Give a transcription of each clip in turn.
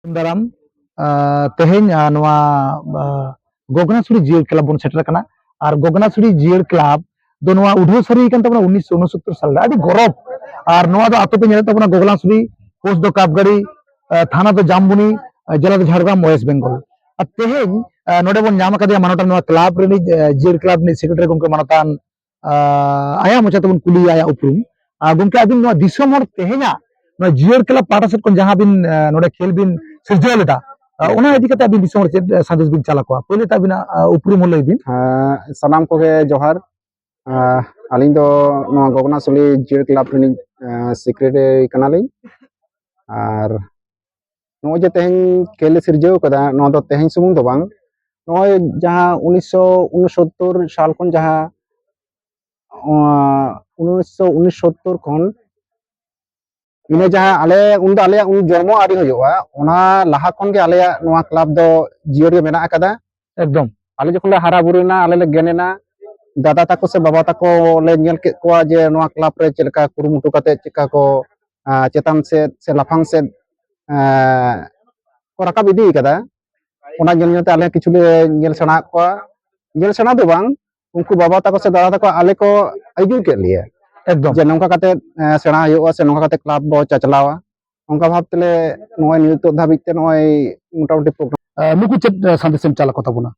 Dalam teheny Gognasuri Jil Club bon setter kana আর গগনাছড়ি জিএর club do noa udho sari kan tabona 1969 সালে আদি গরব আর noa do atope nyele tabona Gaganachhari post do Kapgari থানা do Jamboni জেলা do ঝাড়গ্রাম ওয়েস্ট বেঙ্গল আর teheny node bon nyam akadiya manotan noa club reni জিএর club ni secretary gomke manotan aya mocha tabon kuli aya uprum gomke abin noa disom hor tehenya noa জিএর club পাটা set kon jaha bin node khel bin sirjao leda ona idi kate abin disom hor chet sandesh bin chala ko pole ta bina uprum hol bin सानाम को जोहार अलिंग दो नवा गगनासुली जीर club runny secretary Kanali और नोय जे तेहन खेल सिरजेव कदा नवा दो तेहन सुमुंग दो बांग नोय जहां 1969 साल खन जहां 1969 खन इने जहां आले उन दो आले उन जन्म आदि होयोआ ओना लाहा खन के आले नवा क्लब दो जीर के मेना कदा एकदम आले जखन हारा बुरुना आले ले गेनेना दादा तक से बाबा तक ले नेल के को जे नवा क्लब रे चलका कुरुमुटु कते चिका को चेतन से लाफांग से को रकाब इदी कदा ओना जन्यते आले किछु ले नेल सेना को नेल सेना दो बांग उनको बाबा तक से दादा तक आले को आइजु के लिए एकदम जे नंका कते सेना होयो से नंका कते क्लब बो चचलावा उनका भाबतले नय नितो धाबिते नय मोटामुटी प्रोग्राम नुकु चेत sandesh chala ko tabona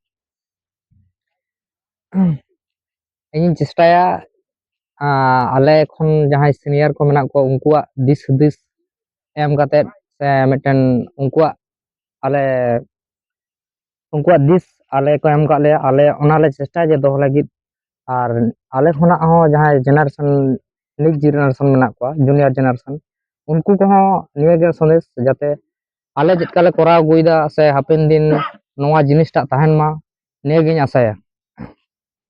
ᱤᱧ ᱪᱮᱥᱴᱟᱭᱟ ᱟᱞᱮ ᱠᱷᱚᱱ ᱡᱟᱦᱟᱸᱭ ᱥᱤᱱᱤᱭᱟᱨ ᱠᱚ ᱢᱮᱱᱟᱜ ᱠᱚᱣᱟ ᱩᱱᱠᱩᱣᱟᱜ ᱫᱤᱥ ᱦᱩᱫᱤᱥ ᱮᱢ ᱠᱟᱛᱮᱫ ᱥᱮ ᱢᱤᱫᱴᱮᱱ ᱩᱱᱠᱩᱣᱟᱜ ᱫᱤᱥ ᱟᱞᱮ ᱠᱚ ᱮᱢ ᱠᱟᱜ ᱞᱮᱭᱟ ᱟᱞᱮ ᱚᱱᱟᱞᱮ ᱪᱮᱥᱴᱟᱭᱟ ᱡᱮ ᱫᱚᱦᱚ ᱞᱟᱹᱜᱤᱫ ᱟᱨ ᱟᱞᱮ ᱠᱷᱚᱱᱟᱜ ᱦᱚᱸ ᱡᱟᱦᱟᱸᱭ ᱡᱮᱱᱟᱨᱮᱥᱚᱱ ᱱᱮᱠᱥᱴ ᱡᱮᱱᱟᱨᱮᱥᱚᱱ ᱢᱮᱱᱟᱜ ᱠᱚᱣᱟ ᱡᱩᱱᱤᱭᱟᱨ ᱡᱮᱱᱟᱨᱮᱥᱚᱱ ᱩᱱᱠᱩ ᱠᱚᱦᱚᱸ ᱱᱤᱭᱟᱹᱜᱮ ᱥᱚᱱᱫᱮᱥ ᱡᱟᱛᱮ ᱟᱞᱮ ᱪᱮᱫᱠᱟ ᱞᱮ ᱠᱚᱨᱟᱣ ᱟᱹᱜᱩᱭᱮᱫᱟ ᱥᱮ ᱦᱟᱯᱮᱱ ᱫᱤᱱ ᱱᱚᱣᱟ ᱡᱤᱱᱤᱥᱴᱟᱜ ᱛᱟᱦᱮᱱ ᱢᱟ ᱱᱤᱭᱟᱹᱜᱤᱧ ᱟᱥᱟᱭᱟ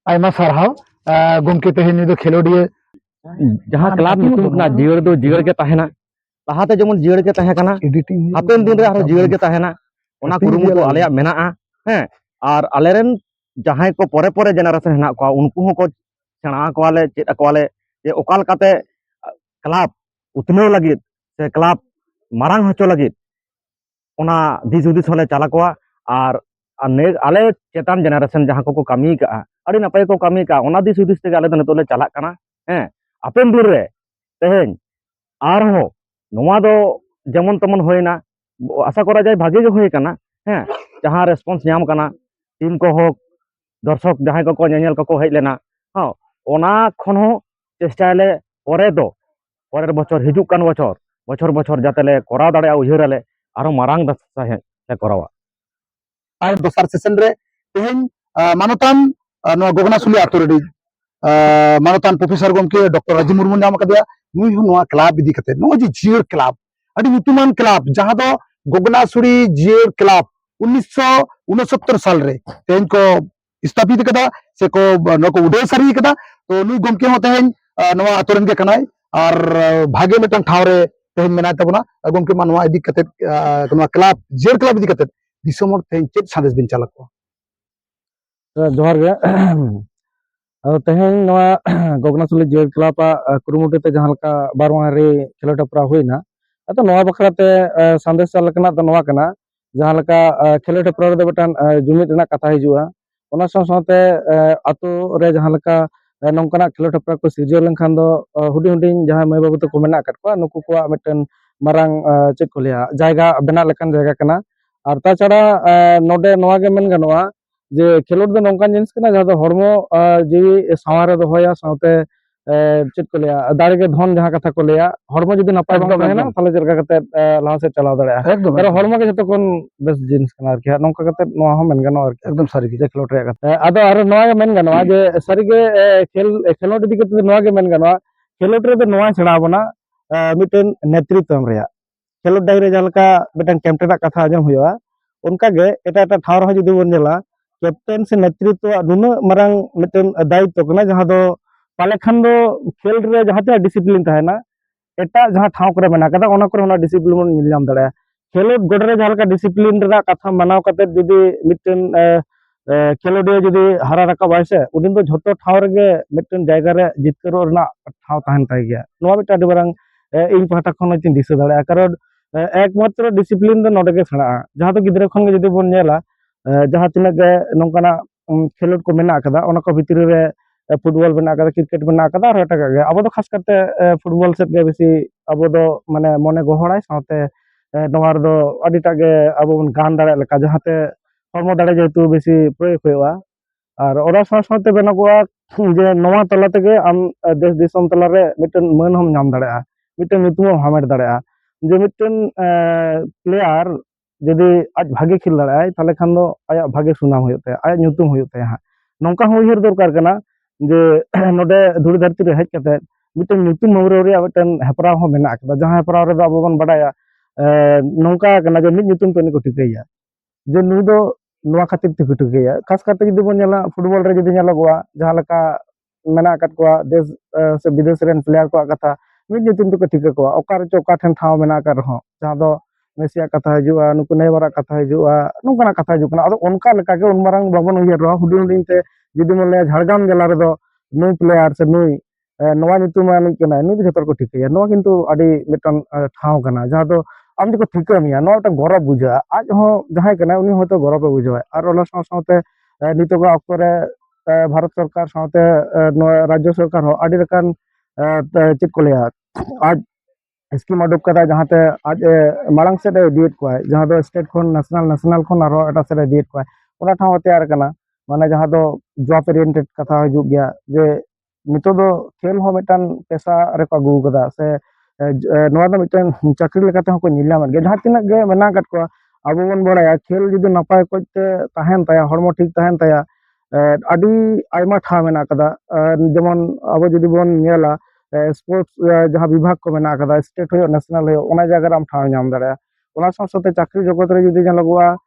ayma sarhaw gomke teheny do khelodiye जहाँ क्लाब ᱧᱩᱛᱩᱢ ᱠᱟᱱᱟ ᱡᱤᱭᱟᱹᱲ ᱫᱚ ᱡᱤᱭᱟᱹᱲ ᱜᱮ ᱛᱟᱦᱮᱱᱟ ᱞᱟᱦᱟᱛᱮ ᱡᱮᱢᱚᱱ ᱡᱤᱭᱟᱹᱲ ᱜᱮ ᱛᱟᱦᱮᱸ ᱠᱟᱱᱟ ᱦᱟᱯᱮᱱ ᱫᱤᱱ ᱨᱮ ᱟᱨᱦᱚᱸ ᱡᱤᱭᱟᱹᱲ ᱜᱮ ᱛᱟᱦᱮᱱᱟ ᱚᱱᱟ ᱠᱩᱨᱩᱢᱩᱴᱩ ᱟᱞᱮᱭᱟᱜ ᱢᱮᱱᱟᱜᱼᱟ ᱦᱮᱸ ᱟᱨ ᱟᱞᱮᱨᱮᱱ ᱡᱟᱦᱟᱸᱭ ᱠᱚ ᱯᱚᱨᱮ ᱯᱚᱨᱮ ᱡᱮᱱᱟᱨᱮᱥᱚᱱ ᱦᱮᱱᱟᱜ ᱠᱚᱣᱟ ᱩᱱᱠᱩ ᱦᱚᱸᱠᱚ ᱥᱮᱬᱟ ᱟᱠᱚᱣᱟᱞᱮ ᱪᱮᱫ ᱟᱠᱚᱣᱟᱞᱮ ᱡᱮ ᱚᱠᱟ ᱞᱮᱠᱟᱛᱮ क्लाब उतनᱟᱣ ᱞᱟᱹᱜᱤᱫ ᱥᱮ क्लाब ᱢᱟᱨᱟᱝ ᱦᱚᱪᱚ ᱞᱟᱹᱜᱤᱫ ᱚᱱᱟ ᱫᱤᱥ ᱦᱩᱫᱤᱥ ᱦᱚᱸᱞᱮ ᱪᱟᱞ ᱟᱠᱚᱣᱟ ᱟᱨ ᱟᱞᱮ ᱪᱮᱛᱟᱱ ᱡᱮᱱᱟᱨᱮᱥᱚᱱ ᱡᱟᱦᱟᱸ ᱠᱚᱠᱚ ᱠᱟᱹᱢᱤ ᱠᱟᱜᱼᱟ ᱟᱹᱰᱤ ᱱᱟᱯᱟᱭ ᱠᱚ ᱠᱟᱹᱢᱤ ᱠᱟᱜᱼᱟ ᱚᱱᱟ ᱫᱤᱥ ᱦᱩᱫᱤᱥ ᱛᱮᱜᱮ ᱟᱞᱮ ᱫᱚ ᱱᱤᱛᱚᱜ ᱞᱮ ᱪᱟᱞᱟᱜ ᱠᱟᱱᱟ ᱦᱮᱸ ᱦᱟᱯᱮᱱ ᱫᱤᱱ ᱨᱮ तेहन आरहो नोवा दो जेमन तमन होइना आशा करा जाए भागे जो होय कना हैं जहां रेस्पॉन्स नाम कना टीम को हो दर्शक जहां को नेल को हेज लेना हाँ ओना खन हो चेष्टाले परे दो परेर बछर हिजुक कान बछर बछर बछर जाते ले करा दाड़े उयहराले आरो मारांग दसा हे करावा আর দসার সেশন রে teheny manotan no Gognasuli atoredi manotan professor gomke dr Raji Murmu nyam akadiya nui noa club idi kate no je jier club adi nyutuman club jaha do Gognasuli jier club 1969 साल रे teheny ko स्थापित kada se ko noko uday sari kada to nui gomke ho teheny noa atoren ke kanai ar bhage metan thawre teheny menai tabona gomke ma noa idi kate noa club jier club idi kate disom hor teheny chet sandesh bin chala ko जोहार गे तेहन नवा गगनासुली जीर club कुरुमुटुते जहाँ लका बारवारी खेलोट हेपराव हुईना अतो नवा बखराते संदेश चालकना तो नवा कना जहाँ लका खेलोट हेपराव दो बेटान जुमिद रना कथा हिजुआ ओना साथे आतो रे जहाँ लका नोंकना खेलोट हेपराव को सिरजो लेनखान दो हुडी हुडी जहाँ मै बाबू तको मेना काट को नुकु को मिटन मारांग चेक को लिया जायगा बेना लेकान जायगा कना आर ताछाड़ा नोडे नवा गे मेन गनोआ जे खेलोट दो नोंकान जिनिस कना जहाँ दो हरमो जीवी सावारे दोहया साथे चेक को लिया दाड़े के धन जहाँ कथा को लिया हरमो जदि नपाय बांग तहेना ताले जरगा कते लाहा से चलाव दाड़े अरे हरमो के जतो कोन बेस जिनिस कना आरकी नोंका कते नोआ हो मेन गनो आरकी एकदम सारी जे खेलोट रे कथा आदो आरो नोआ गे मेन गनो जे सारी के खेलोट इदि कते नोआ गे मेन गनो खेलोट रे दो नोआ छड़ा बना मिटन नेतृत्व रेया खेलोट डायरे जलका बेटन कैप्टन कथा आजम हुआ उनका गे एटा एटा ठाव रह जदि बन नेला कैप्टन से नेतृत्व नुना मारांग मिटन दायित्व कना जहाँ दो पाले खान दो खेल रे जहाँ ते डिसिप्लिन तहना एटा जहाँ ठाव करे मेना कदा ओना करे ओना डिसिप्लिन मन निलाम दड़े खेलोट गोड़ रे जहाँ का डिसिप्लिन रा कथा मानाव कते जदि मिटन खेलोडिया जदि हारा रका बायसे उदिन दो झोतो ठाव रे मिटन जायगा रे जितकरो रना ठाव तहन ताय गया नोवा बेटा अडि बारांग इन पाटा खन दिन दिस दड़े कारण একমাত্র ডিসিপ্লিন ᱫᱚ ᱱᱚᱰᱮ ᱜᱮ ᱥᱮᱬᱟᱜᱼᱟ ᱡᱟᱦᱟᱸ ᱫᱚ ᱜᱤᱫᱽᱨᱟᱹ ᱠᱷᱚᱱ ᱜᱮ ᱡᱩᱫᱤ ᱵᱚᱱ ᱧᱮᱞᱟ ᱡᱟᱦᱟᱸ ᱛᱤᱱᱟᱹᱜ ᱜᱮ ᱱᱚᱝᱠᱟᱱᱟᱜ ᱠᱷᱮᱞᱳᱰ ᱠᱚ ᱢᱮᱱᱟᱜ ᱟᱠᱟᱫᱟ ᱚᱱᱟ ᱠᱚ ᱵᱷᱤᱛᱨᱤ ᱨᱮ ᱯᱷᱩᱴᱵᱚᱞ ᱢᱮᱱᱟᱜ ᱟᱠᱟᱫᱟ ᱠᱨᱤᱠᱮᱴ ᱢᱮᱱᱟᱜ ᱟᱠᱟᱫᱟ ᱟᱨ ᱮᱴᱟᱜᱟᱜ ᱜᱮ ᱟᱵᱚ ᱫᱚ ᱠᱷᱟᱥ ᱠᱟᱨᱛᱮ ᱯᱷᱩᱴᱵᱚᱞ ᱥᱮᱫ ᱜᱮ ᱵᱮᱥᱤ ᱟᱵᱚ ᱫᱚ ᱢᱟᱱᱮ ᱢᱚᱱᱮ ᱜᱚᱦᱚᱲᱟᱭ ᱥᱟᱶᱛᱮ ᱱᱚᱣᱟ ᱨᱮᱫᱚ ᱟᱹᱰᱤᱴᱟᱜ ᱜᱮ ᱟᱵᱚ ᱵᱚᱱ ᱜᱟᱱ ᱫᱟᱲᱮᱭᱟᱜ ᱞᱮᱠᱟ ᱡᱟᱦᱟᱸᱛᱮ ᱦᱚᱲᱢᱚ ᱫᱟᱲᱮ ᱡᱮᱦᱮᱛु ᱵᱮᱥᱤ ᱯᱨᱚᱭᱳᱜ ᱦᱩᱭᱩᱜᱼᱟ ᱟᱨ ᱚᱱᱟ ᱥᱟᱶ ᱥᱟᱶᱛᱮ ᱵᱮᱱᱟᱜᱚᱜᱼᱟ ᱡᱮ ᱱᱚᱣᱟ ᱛᱟᱞᱟ ᱛᱮᱜᱮ ᱟᱢ ᱫᱮᱥ ᱫᱤᱥᱚᱢ ᱛᱟᱞᱟᱨᱮ ᱢᱤᱫᱴᱮᱱ ᱢᱟᱹᱱ ᱦᱚᱢ ᱧᱟᱢ ᱫᱟᱲᱮᱭᱟᱜᱼᱟ ᱢᱤᱫᱴᱮᱱ ᱧᱩᱛᱩᱢ ᱦᱚᱢ ᱦᱟᱢᱮᱴ ᱫᱟᱲᱮᱭᱟᱜᱼᱟ ᱡᱮ ᱢᱤᱫᱴᱮᱱ ᱯᱞᱮᱭᱟᱨ ᱡᱩᱫᱤ ᱟᱡ ᱵᱷᱟᱜᱮ ᱠᱷᱮᱞ ᱫᱟᱲᱮᱭᱟᱜᱼᱟᱭ ᱛᱟᱦᱞᱮ ᱠᱷᱟᱱ ᱫᱚ ᱟᱭᱟᱜ ᱵᱷᱟᱜᱮ ᱥᱩᱱᱟᱢ ᱦᱩᱭᱩᱜ ᱛᱟᱭᱟ ᱟᱭᱟᱜ ᱧᱩᱛᱩᱢ ᱦᱩᱭᱩᱜ ᱛᱟᱭᱟ ᱦᱟᱸᱜ ᱱᱚᱝᱠᱟ ᱦᱚᱸ ᱩᱭᱦᱟᱹᱨ ᱫᱚᱨᱠᱟর ᱠᱟᱱᱟ ᱡᱮ ᱱᱚᱰᱮ ᱫᱷᱩᱲᱤ ᱫᱷᱟᱹᱨᱛᱤ ᱨᱮ ᱦᱮᱡ ᱠᱟᱛᱮ ᱢᱤᱫᱴᱮᱱ ᱧᱩᱛᱩᱢ ᱦᱟᱹᱣᱨᱟᱹᱣ ᱨᱮᱭᱟᱜ ᱢᱤᱫᱴᱮᱱ ᱦᱮᱯᱨᱟᱣ ᱦᱚᱸ ᱢᱮᱱᱟᱜ ᱟᱠᱟᱫᱟ ᱡᱟᱦᱟᱸ ᱦᱮᱯᱨᱟᱣ ᱨᱮᱫᱚ ᱟᱵᱚ ᱵᱚᱱ ᱵᱟᱰᱟᱭᱟ ᱱᱚᱝᱠᱟ ᱠᱟᱱᱟ ᱡᱮ ᱢᱤᱫ ᱧᱩᱛᱩᱢ ᱛᱮ ᱩᱱᱤ ᱠᱚ ᱴᱷᱤᱠᱟᱹᱭᱟ ᱡᱮ ᱱᱩᱭ ᱫᱚ ᱱᱚᱣᱟ ᱠᱷᱟᱹᱛᱤᱨ ᱛᱮᱠᱚ ᱴᱷᱤᱠᱟᱹᱭᱟ ᱠᱷᱟᱥ ᱠᱟᱨᱛᱮ ᱡᱩᱫᱤ ᱵᱚᱱ ᱧᱮᱞᱟ ᱯᱷᱩᱴᱵᱚᱞ ᱨᱮ ᱡᱩᱫि ᱧᱮᱞᱚᱜᱚᱜᱼᱟ ᱡᱟᱦᱟᱸ ᱞᱮᱠᱟ ᱢᱮᱱᱟᱜ ᱟᱠᱟᱫ ᱠᱚᱣᱟ ᱫᱮᱥ ᱥᱮ ᱵᱤᱫᱮᱥ ᱨᱮᱱ ᱯᱞᱮᱭᱟᱨ ᱠᱚᱣᱟᱜ ᱠᱟᱛᱷᱟ ᱢᱤᱫ ᱧᱩᱛᱩᱢ ᱛᱮᱠᱚ ᱴᱷᱤᱠᱟᱹ ᱠᱚᱣᱟ ᱚᱠᱟ ᱨᱮᱪᱚ ᱚᱠᱟ ᱴᱷᱮᱱ ᱴᱷᱟᱶ ᱢᱮᱱᱟᱜ ᱟᱠᱟᱫ ᱨᱮᱦᱚᱸ ᱡᱟᱦᱟᱸ ᱫᱚ ᱢᱮᱥᱤᱭᱟᱜ ᱠᱟᱛᱷᱟ ᱦᱤᱡᱩᱜᱼᱟ ᱱᱩᱠᱩ ᱱᱮᱭᱢᱟᱨᱟᱜ ᱠᱟᱛᱷᱟ ᱦᱤᱡᱩᱜᱼᱟ ᱱᱚᱝᱠᱟᱱᱟᱜ ᱠᱟᱛᱷᱟ ᱦᱤᱡᱩᱜ ᱠᱟᱱᱟ ᱟᱫᱚ ᱚᱱᱠᱟ ᱞᱮᱠᱟᱜᱮ ᱩᱱ ᱢᱟᱨᱟᱝ ᱵᱟᱵᱚᱱ ᱩᱭᱦᱟᱹᱨ ᱨᱮᱦᱚᱸ ᱦᱩᱰᱤᱧ ᱦᱩᱰᱤᱧ ᱛᱮ ᱡᱩᱫᱤ ᱵᱚᱱ ᱞᱟᱹᱭᱟ ᱡᱷᱟᱲᱜᱨᱟᱢ ᱡᱮᱞᱟ ᱨᱮᱫᱚ ᱱᱩᱭ ᱯᱞᱮᱭᱟᱨ ᱥᱮ ᱱᱩᱭ ᱱᱚᱣᱟ ᱧᱩᱛᱩᱢᱟᱱᱤᱡ ᱠᱟᱱᱟᱭ ᱱᱩᱭ ᱫᱚ ᱡᱷᱚᱛᱚ ᱦᱚᱲ ᱠᱚ ᱴᱷᱤᱠᱟᱹᱭᱟ ᱱᱚᱣᱟ ᱠᱤᱱᱛᱩ ᱟᱹᱰᱤ ᱢᱤᱫᱴᱟᱝ ᱴᱷᱟᱶ ᱠᱟᱱᱟ ᱡᱟᱦᱟᱸ ᱫᱚ ᱟᱢ ᱡᱚᱠᱷᱚᱱ ᱴᱷᱤᱠᱟᱹ ᱢᱮᱭᱟ ᱱᱚᱣᱟ ᱢᱤᱫᱴᱟᱝ ᱜᱚᱨᱚᱵ ᱵᱩᱡᱷᱟᱹᱜᱼᱟ ᱟᱡ ᱦᱚᱸ ᱡᱟᱦᱟᱸᱭ ᱠᱟᱱᱟᱭ ᱩᱱᱤ ᱦᱚᱭᱛᱳ ᱜᱚᱨᱚᱵᱮ ᱵᱩᱡᱷᱟᱹᱣᱟ ᱟᱨ ᱚᱱᱟ ᱥᱟᱶ ᱥᱟᱶᱛᱮ ᱱᱤᱛᱚᱜᱟᱜ ᱚᱠᱛᱚ ᱨᱮ ᱵᱷᱟᱨᱚᱛ ᱥᱚᱨᱠᱟর ᱥᱟᱶᱛᱮ ᱱᱚᱣᱟ ᱨᱟᱡᱽᱡᱚ ᱥᱚᱨᱠᱟর ᱦᱚᱸ ᱟᱹᱰᱤ ᱞᱮᱠᱟᱱ ᱪᱮᱫ ᱠᱚ ᱞᱟᱹᱭᱟ ᱟᱡ ᱥᱠᱤᱢ ᱩᱰᱩᱠ ᱠᱟᱫᱟ ᱡᱟᱦᱟᱸᱛᱮ ᱟᱡ ᱢᱟᱲᱟᱝ ᱥᱮᱫ ᱮ ᱤᱫᱤᱭᱮᱫ ᱠᱚᱣᱟᱭ ᱡᱟᱦᱟᱸ ᱫᱚ ᱥᱴᱮᱴ ᱠᱷᱚᱱ ᱱᱮᱥᱱᱟᱞ ᱠᱷᱚᱱ ᱟᱨᱦᱚᱸ ᱮᱴᱟᱜ ᱥᱮᱫ ᱮ ᱤᱫᱤᱭᱮᱫ ᱠᱚᱣᱟᱭ ᱚᱱᱟ ᱴᱷᱟᱶ ᱛᱮᱭᱟᱨ ᱠᱟᱱᱟ ᱢᱟᱱᱮ ᱡᱟᱦᱟᱸ ᱫᱚ ᱡᱚᱵ ᱳরিয়েন্টেড ᱠᱟᱛᱷᱟ ᱦᱤᱡᱩᱜ ᱜᱮᱭᱟ ᱡᱮ ᱱᱤᱛᱚᱜ ᱫᱚ ᱠᱷᱮᱞ ᱦᱚᱸ ᱢᱤᱫᱴᱟᱝ ᱯᱮᱥᱟ ᱨᱮᱠᱚ ᱟᱹᱜᱩ ᱠᱟᱫᱟ ᱥᱮ ᱱᱚᱣᱟ ᱫᱚ ᱢᱤᱫᱴᱟᱝ ᱪᱟᱹᱠᱨᱤ ᱞᱮᱠᱟ ᱛᱮᱦᱚᱸ ᱠᱚ ᱧᱮᱞ ᱧᱟᱢᱮᱫ ᱜᱮᱭᱟ ᱡᱟᱦᱟᱸ ᱛᱤᱱᱟᱹᱜ ᱜᱮ ᱢᱮᱱᱟᱜ ᱟᱠᱟᱫ ᱠᱚᱣᱟ ᱟᱵᱚ ᱵᱚᱱ ᱵᱟᱲᱟᱭᱟ ᱠᱷᱮᱞ ᱡᱩᱫᱤ ᱱᱟᱯᱟᱭ ᱚᱠᱚᱡᱛᱮ ᱛᱟᱦᱮᱱ ᱛᱟᱭᱟ ᱦᱚᱲᱢᱚ ᱴᱷᱤᱠ ᱛᱟᱦᱮᱱ ᱛᱟᱭᱟ ᱟᱹᱰᱤ ᱟᱭᱢᱟ ᱴᱷᱟᱶ ᱢᱮᱱᱟᱜ ᱟᱠᱟᱫᱟ ᱡᱮᱢᱚᱱ ᱟᱵᱚ ᱡᱩᱫᱤ ᱵᱚᱱ ᱧᱮᱞᱟ ᱥᱯᱳর্টস ᱡᱟᱦᱟᱸ ᱵᱤᱵᱷᱟᱜᱽ ᱠᱚ ᱢᱮᱱᱟᱜ ᱟᱠᱟᱫᱟ ᱥᱴᱮᱴ ᱦᱩᱭᱩᱜ ᱱᱮᱥᱱᱟᱞ ᱦᱩᱭᱩᱜ ᱚᱱᱟ ᱡᱟᱭᱜᱟ ᱨᱮ ᱟᱢ ᱴᱷᱟᱶ ᱧᱟᱢ ᱫᱟᱲᱮᱭᱟᱜᱼᱟ ᱚᱱᱟ ᱥᱟᱶ ᱥᱟᱶᱛᱮ ᱪᱟᱹᱠᱨᱤ ᱡᱚᱜᱚᱛ ᱨᱮ ᱡᱩᱫᱤ ᱧᱮᱞᱚᱜᱚᱜᱼᱟ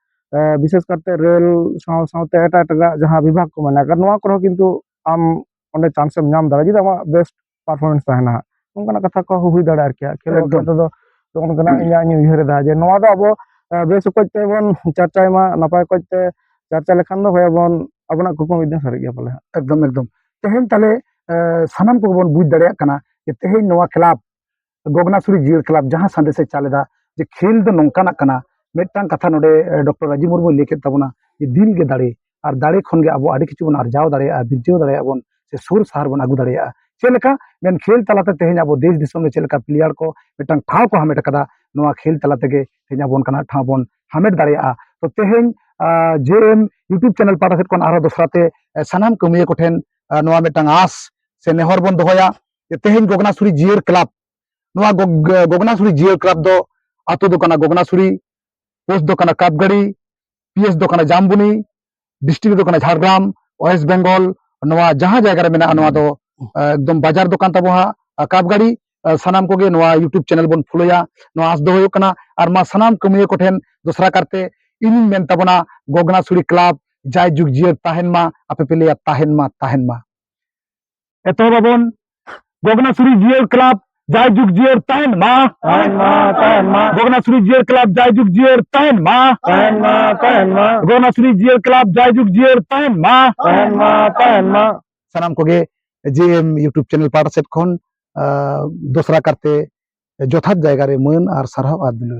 ᱵᱤশেষ ᱠᱟᱨᱛᱮ ᱨᱮᱹᱞ ᱥᱟᱶ ᱥᱟᱶᱛᱮ ᱮᱴᱟᱜ ᱡᱟᱦᱟᱸ ᱵᱤᱵᱷᱟᱜᱽ ᱠᱚ ᱢᱮᱱᱟᱜ ᱟᱠᱟᱫᱟ ᱱᱚᱣᱟ ᱠᱚᱨᱮ ᱦᱚᱸ ᱠᱤᱱᱛᱩ ᱟᱢ ᱚᱸᱰᱮ ᱪᱟᱱᱥ ᱮᱢ ᱧᱟᱢ ᱫᱟᱲᱮᱭᱟᱜᱼᱟ ᱡᱩᱫᱤ ᱟᱢᱟᱜ ᱵᱮᱥᱴ ᱯᱟরফরমেন্স ᱛᱟᱦᱮᱱᱟ ᱱᱚᱝᱠᱟᱱᱟᱜ ᱠᱟᱛᱷᱟ ᱠᱚ ᱦᱩᱭ ᱫᱟᱲᱮᱭᱟᱜᱼᱟ ᱟᱨᱠᱤ ᱠᱷᱮᱞ ᱵᱟᱠᱷᱨᱟ ᱛᱮᱫᱚ ᱱᱚᱝᱠᱟᱱᱟᱜ ᱤᱧ ᱩᱭᱦᱟᱹᱨᱮᱫᱟ ᱡᱮ ᱱᱚᱣᱟ ᱫᱚ ᱟᱵᱚ ᱵᱮᱥ ᱚᱠᱚᱡ ᱛᱮᱵᱚᱱ ᱪᱟᱨᱪᱟᱭ ᱢᱟ ᱱᱟᱯᱟᱭ ᱚᱠᱚᱡ ᱛᱮ ᱪᱟᱨᱪᱟ ᱞᱮᱠᱷᱟᱱ ᱫᱚ ᱦᱳᱭᱟᱵᱚᱱ ᱟᱵᱚᱱᱟᱜ ᱠᱩᱠᱢᱩ ᱢᱤᱫ ᱫᱤᱱ ᱥᱟᱹᱨᱤᱜ ᱜᱮᱭᱟ ᱯᱟᱞᱮ ᱮᱠᱫᱚᱢ ᱮᱠᱫᱚম ᱛᱮᱦᱮᱧ ᱛᱟᱦᱞᱮ ᱥᱟᱱᱟᱢ ᱠᱚᱵᱚᱱ ᱵᱩᱡᱽ ᱫᱟᱲᱮᱭᱟᱜ ᱠᱟᱱᱟ ᱡᱮ ᱛᱮᱦᱮᱧ ᱱᱚᱣᱟ ᱠᱞᱟᱵ ᱜᱚᱜᱱᱟᱥᱩᱨᱤ ᱡᱤᱭᱟᱹᱲ ᱠᱞᱟᱵ ᱡᱟᱦᱟᱸ ᱥᱟᱸᱫᱮᱥᱮ ᱪᱟᱞᱮᱫᱟ ᱡᱮ ᱠᱷᱮᱞ ᱫᱚ ᱱᱚᱝᱠᱟᱱᱟᱜ ᱠᱟᱱᱟ ᱢᱤᱫᱴᱟᱝ ᱠᱟᱛᱷᱟ ᱱᱚᱰᱮ ᱰᱚᱠᱴᱚᱨ ᱨᱟᱡᱤᱵ ᱢᱩᱨᱢᱩ ᱞᱟᱹᱭ ᱠᱮᱫ ᱛᱟᱵᱚᱱᱟ ᱡᱮ ᱫᱤᱞ ᱜᱮ ᱫᱟᱲᱮ ᱟᱨ ᱫᱟᱲᱮ ᱠᱷᱚᱱ ᱜᱮ ᱟᱵᱚ ᱟᱹᱰᱤ ᱠᱤᱪᱷᱩ ᱵᱚᱱ ᱟᱨᱡᱟᱣ ᱫᱟᱲᱮᱭᱟᱜᱼᱟ ᱵᱤᱨᱡᱟᱹᱣ ᱫᱟᱲᱮᱭᱟᱜᱼᱟ ᱵᱚᱱ ᱥᱮ ᱥᱩᱨ ᱥᱟᱦᱟᱨ ᱵᱚᱱ ᱟᱹᱜᱩ ᱫᱟᱲᱮᱭᱟᱜᱼᱟ ᱪᱮᱫ ᱞᱮᱠᱟ ᱢᱮᱱ ᱠᱷᱮᱞ ᱛᱟᱞᱟᱛᱮ ᱛᱮᱦᱮᱧ ᱟᱵᱚ ᱫᱮᱥ ᱫᱤᱥᱚᱢ ᱨᱮ ᱪᱮᱫ ᱞᱮᱠᱟ ᱯᱞᱮᱭᱟᱨ ko ᱢᱤᱫᱴᱟᱝ ᱴᱷᱟᱶ ko ᱦᱟᱢᱮᱴ ᱟᱠᱟᱫᱟ ᱱᱚᱣᱟ ᱠᱷᱮᱞ ᱛᱟᱞᱟ ᱛᱮᱜᱮ ᱛᱮᱦᱮᱧ ᱟᱵᱚ ᱚᱱᱠᱟᱱᱟᱜ ᱴᱷᱟᱶ ᱵᱚᱱ ᱦᱟᱢᱮᱴ ᱫᱟᱲᱮᱭᱟᱜᱼᱟ ᱛᱚ ᱛᱮᱦᱮᱧ ᱡᱮᱮᱢ ᱤᱭᱩᱴᱩᱵ ᱪᱮᱱᱮᱞ ᱯᱟᱦᱴᱟ ᱥᱮᱫ ᱠᱷᱚᱱ ᱟᱨᱦᱚᱸ ᱫᱚᱥᱨᱟᱛᱮ ᱥᱟᱱᱟᱢ ᱠᱟᱹᱢᱤᱭᱟᱹ ᱠᱚᱴᱷᱮᱱ ᱱᱚᱣᱟ ᱢᱤᱫᱴᱟᱝ ᱟᱸᱥ ᱥᱮ ᱱᱮᱦᱚᱨ ᱵᱚᱱ ᱫᱚᱦᱚᱭᱟ ᱡᱮ ᱛᱮᱦᱮᱧ ᱜᱚᱜᱱᱟᱥᱩᱨᱤ ᱡᱤᱭᱟᱹᱲ ᱠᱞᱟᱵ ᱱᱚᱣᱟ ᱜᱚᱜᱱᱟᱥᱩᱨᱤ ᱡᱤᱭᱟᱹᱲ ᱠᱞᱟᱵ ᱫᱚ ᱟᱛᱳ ᱫᱚ ᱠᱟᱱᱟ ᱜᱚᱜᱱᱟᱥᱩᱨᱤ ᱯᱳᱥᱴ ᱫᱚ ᱠᱟᱱᱟ ᱠᱟᱯᱜᱟᱲি পিএস ᱫᱚ ᱠᱟᱱᱟ জামবুনি ডিস্ট্রিক্ট ᱫᱚ ᱠᱟᱱᱟ ঝাড়গ্রাম ওয়েস্ট বেঙ্গল ᱱᱚᱣᱟ ᱡᱟᱦᱟᱸ ᱡᱟᱭᱜᱟ ᱨᱮ ᱢᱮᱱᱟᱜᱼᱟ ᱱᱚᱣᱟ ᱫᱚ ᱮᱠᱫᱚᱢ ᱵᱟᱡᱟᱨ ᱫᱚᱠᱟᱱ ᱛᱟᱵᱚ ᱦᱟᱸᱜ ᱠᱟᱯᱜᱟᱲি ᱥᱟᱱᱟम ᱠᱚᱜᱮ ᱱᱚᱣᱟ ᱤᱭᱩᱴᱩᱵ ᱪᱮᱱᱮᱞ ᱵᱚᱱ ᱯᱷᱚᱞᱳᱭᱟ ᱱᱚᱣᱟ ᱟᱸᱥ ᱫᱚ ᱦᱩᱭᱩᱜ ᱠᱟᱱᱟ ᱟᱨ ᱢᱟ ᱥᱟᱱᱟᱢ ᱠᱟᱹᱢᱤᱭᱟᱹ ᱠᱚᱴᱷᱮᱱ ᱫᱚᱥᱨᱟ ᱠᱟᱨᱛᱮ ᱤᱧᱤᱧ ᱢᱮᱱ ᱛᱟᱵᱚᱱᱟ ᱜᱚᱜᱱᱟᱥᱩᱨᱤ ᱠᱞᱟᱵ ᱡᱟᱭ ᱡᱩᱜᱽ ᱡᱤᱭᱟᱹᱲ ᱛᱟᱦᱮᱱ ᱢᱟ ᱟᱯᱮ ᱯᱮ ᱞᱟᱹᱭᱟ ᱛᱟᱦᱮᱱ ᱢᱟ ᱮᱛᱚᱦᱚᱵ ᱟᱵᱚᱱ ᱜᱚᱜᱱᱟᱥᱩᱨᱤ ᱡᱤᱭᱟᱹᱲ ᱠᱞᱟᱵ ᱡᱟᱭ ᱡᱩᱜᱽ ᱡᱤᱭᱟᱹᱲ ᱛᱟᱦᱮᱱ ᱢᱟ গগনাসুরি জিয়ার ক্লাব জয় যুগ জিয়ার তাহেন মা গগনাসুরি জিয়ার ক্লাব জয় যুগ জিয়ার তাহেন মা সানাম কোগে জেএম ইউটিউব চ্যানেল পাড়া সেট খন দোসরা কারতে যথার্থ জায়গা রে মান আর সারহাव আর দিল